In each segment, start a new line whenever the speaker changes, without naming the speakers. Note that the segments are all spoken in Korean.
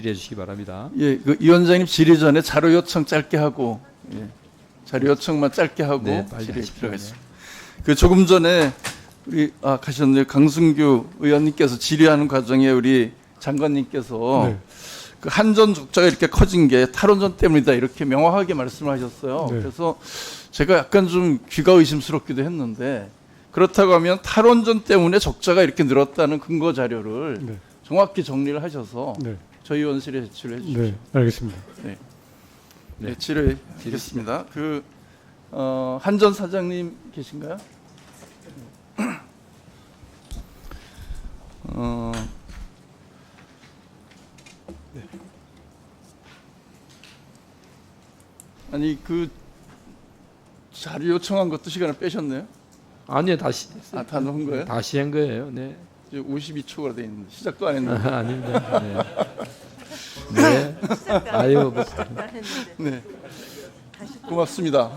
질의해 주시기 바랍니다.
예, 그 위원장님 질의 전에 자료 요청 짧게 하고, 예, 자료 요청만 짧게 하고
네, 빨리
질의
하십시오.
들어가겠습니다. 그 조금 전에 우리 가셨네요. 강승규 의원님께서 질의하는 과정에 우리 장관님께서
네.
그 한전 적자가 이렇게 커진 게 탈원전 때문이다 이렇게 명확하게 말씀을 하셨어요.
네.
그래서 제가 약간 좀 귀가 의심스럽기도 했는데 그렇다고 하면 탈원전 때문에 적자가 이렇게 늘었다는 근거 자료를
네.
정확히 정리를 하셔서
네.
저희 의원실에 제출해 주십시오.
네. 알겠습니다.
네, 질의하겠습니다. 그 한전 사장님 계신가요? 네. 아니 그 자료 요청한 것도 시간을 빼셨네요?
아니요, 다시
다 넣은 거예요?
다시 한 거예요. 네.
이제 52초가 돼 있는데 시작도 안 했는데.
아닙니다. 네. 네. 아유, 뭐,
네. 고맙습니다.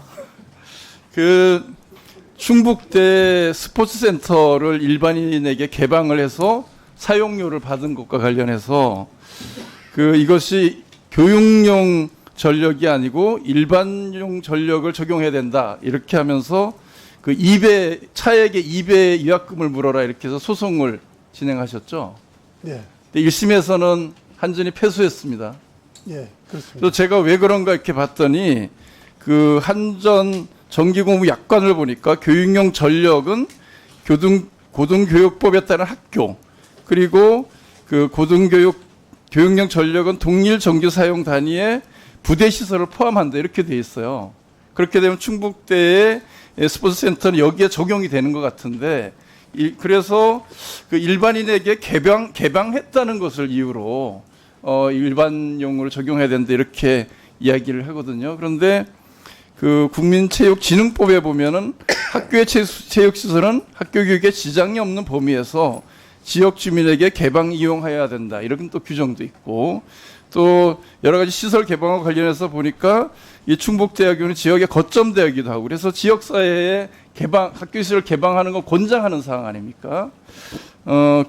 그 충북대 스포츠센터를 일반인에게 개방을 해서 사용료를 받은 것과 관련해서 그 이것이 교육용 전력이 아니고 일반용 전력을 적용해야 된다 이렇게 하면서 그 2배 차액의 2배 위약금을 물어라 이렇게 해서 소송을 진행하셨죠.
네.
근데 1심에서는 한전이 패소했습니다.
예, 그렇습니다.
그래서 제가 왜 그런가 이렇게 봤더니 그 한전 전기공무 약관을 보니까 교육용 전력은 고등교육법에 따른 학교 그리고 그 교육용 전력은 동일 정규 사용 단위의 부대 시설을 포함한다 이렇게 돼 있어요. 그렇게 되면 충북대의 스포츠센터는 여기에 적용이 되는 것 같은데 그래서 그 일반인에게 개방했다는 것을 이유로 일반용으로 적용해야 된다 이렇게 이야기를 하거든요. 그런데 그 국민체육진흥법에 보면은 학교의 체육시설은 학교 교육에 지장이 없는 범위에서 지역 주민에게 개방 이용해야 된다 이런 또 규정도 있고 또 여러 가지 시설 개방과 관련해서 보니까 이 충북대학교는 지역의 거점 대학이기도 하고 그래서 지역 사회에 학교 시설을 개방하는 걸 권장하는 사항 아닙니까?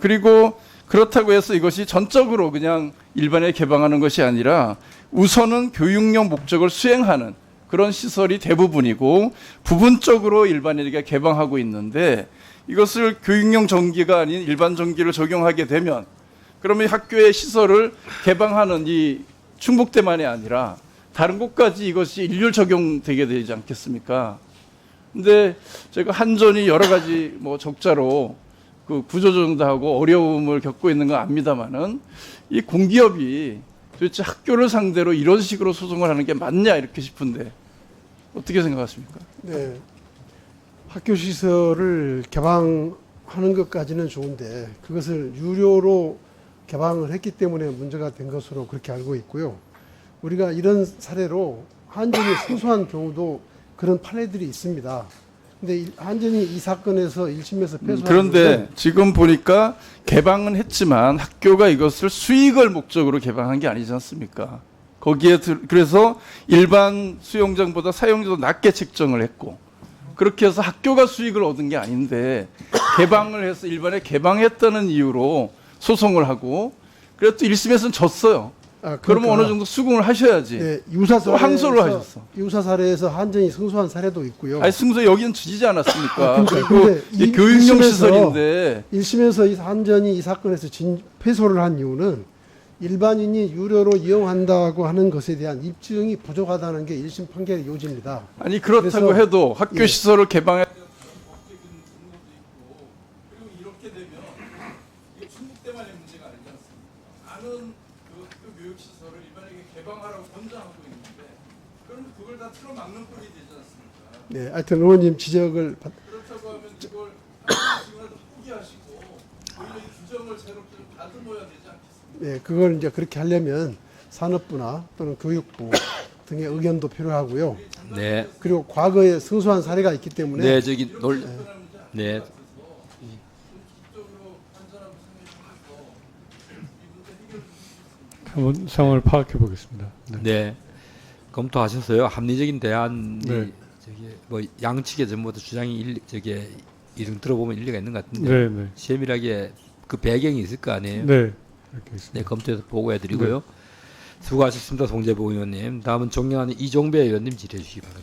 그리고 그렇다고 해서 이것이 전적으로 그냥 일반에 개방하는 것이 아니라 우선은 교육용 목적을 수행하는 그런 시설이 대부분이고 부분적으로 일반인에게 개방하고 있는데 이것을 교육용 전기가 아닌 일반 전기를 적용하게 되면 그러면 학교의 시설을 개방하는 이 충북대만이 아니라 다른 곳까지 이것이 일률 적용되게 되지 않겠습니까? 근데 제가 한전이 여러 가지 뭐 적자로 그 구조조정도 하고 어려움을 겪고 있는 건 압니다만은 이 공기업이 도대체 학교를 상대로 이런 식으로 소송을 하는 게 맞냐 이렇게 싶은데 어떻게 생각하십니까?
네. 학교 시설을 개방하는 것까지는 좋은데 그것을 유료로 개방을 했기 때문에 문제가 된 것으로 그렇게 알고 있고요. 우리가 이런 사례로 한전이 승소한 경우도 그런 판례들이 있습니다. 근데 한전이 이 사건에서 1심에서 패소한
그런데 지금 보니까 개방은 했지만 학교가 이것을 수익을 목적으로 개방한 게 아니지 않습니까? 거기에 그래서 일반 수용장보다 사용료도 낮게 책정을 했고 그렇게 해서 학교가 수익을 얻은 게 아닌데 개방을 해서 일반에 개방했다는 이유로 소송을 하고 그래도 1심에서는 졌어요. 그러면 어느 정도 수긍을 하셔야지.
네, 유사
또 항소를 하셨어.
유사 사례에서 한전이 승소한 사례도 있고요.
아니 승소 여기는 지지 않았습니까?
그러니까.
그리고
근데
이게
이
교육용
1심에서
시설인데
1심에서 이 한전이 이 사건에서 패소를 한 이유는 일반인이 유료로 이용한다고 하는 것에 대한 입증이 부족하다는 게 1심 판결의 요지입니다.
아니 그렇다고
그래서-
해도 학교
예.
시설을 개방해 그리고 이렇게 되면 이게 충북대만의 문제가 아니지 않습니까? 많은 그 학교 교육 시설을 일반에게 개방하라고 권장하고 있는데 그럼 그걸 다 틀어막는 꼴이 되지 않습니까?
네, 하여튼 의원님 지적을
그렇다고 하면 이걸 지금이라도 포기하시고 오히려 이 규정을 새롭게 좀 다듬어야 되지 않겠습니까?
네, 그걸 이제 그렇게 하려면 산업부나 또는 교육부 등의 의견도 필요하고요.
네.
그리고 과거에 승소한 사례가 있기 때문에
네, 저기 네.
한번 상황을 파악해 보겠습니다.
네. 검토하셨어요. 합리적인 대안이
네.
저기 뭐 양측의 전부 다 주장이 저기 이름 들어보면 일리가 있는 것 같은데
네, 네,
세밀하게 그 배경이 있을 거 아니에요.
네, 이렇게 있습니다.
네, 검토해서 보고해 드리고요. 수고하셨습니다, 송재보 의원님. 다음은 존경하는 이종배 의원님 질의해 주시기 바랍니다.